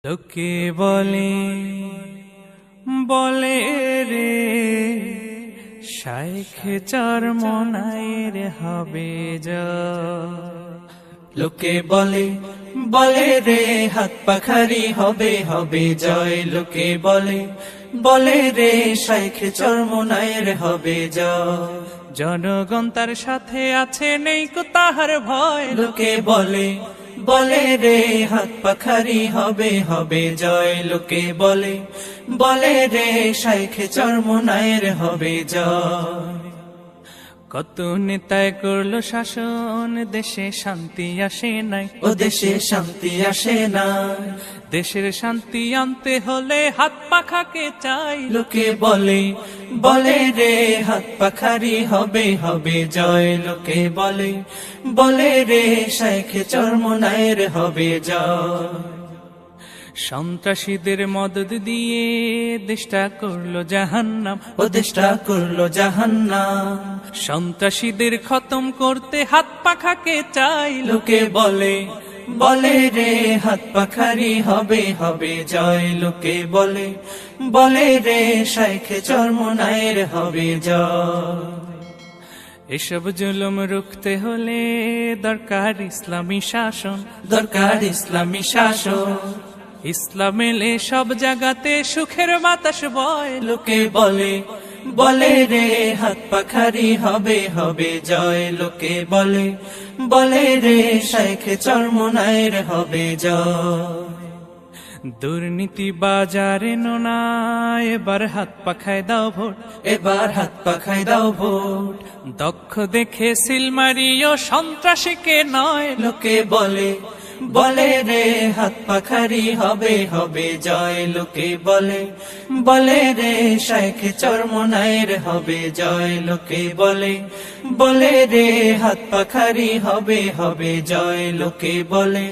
লোকে বলে বলে রে শাইখ চরমনায়ের হবে যা। লোকে বলে বলে রে হাত পাখারি হবে হবে জয়। লোকে বলে বলে রে শাইখ চরমনায়ের হবে জয়। জনগণ তার সাথে আছে নেই কো তাহার ভয়। লোকে বলে বলে রে হাত পাখারি হবে হবে জয়। লোকে বলে বলে রে শাইখ চরমনায়ের হবে জয়। কত নেতায় করলো শাসন, দেশে শান্তি আসে নাই। ও দেশে শান্তি আসে না, দেশের শান্তি আনতে হলে হাত পাখাকে চাই। লোকে বলে বলে রে হাত পাখারি হবে হবে জয়। লোকে বলে বলে রে শাইখ চরমনায়ের হবে জয়। সন্ত্রাসীদের মদদ দিয়ে দেশটা করলো জাহান্নাম। ও দেশটা করলো জাহান্নাম। সন্ত্রাসীদের খতম করতে হাত পাখাকে চাই। লোকে বলে বলে রে হাত পাখারি হবে হবে জয়। লোকে বলে বলে রে শাইখ চরমনায়ের হবে জয়। এসব জুলুম রুখতে হলে দরকার ইসলামী শাসন, দরকার ইসলামী শাসন। ইসলাম এলে সব জায়গাতে সুখের বাতাস বয়। লোকে বলে বলে রে হাত পাখারি হবে হবে জয়। লোকে বলে বলে রে শাইখ চরমনায়ের হবে জয়। দুর্নীতি বাজারে নোনা, এবার হাত পাখায় দাও ভোট। এবার হাত পাখায় দাও ভোট। দক্ষ দেখে সিলমারিও সন্ত্রাসীকে নয়। লোকে বলে বলে রে হাত পাখারি হবে হবে জয়। লোকে বলে বলে রে শাইখ চরমনায়ের হবে জয়। লোকে বলে বলে রে হাত পাখারি হবে হবে জয়। লোকে বলে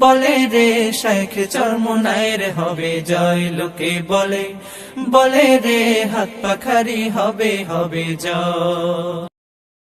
বলে রে শাইখ চরমনায়ের হবে জয়। লোকে বলে বলে রে হাত পাখারি হবে হবে জয়।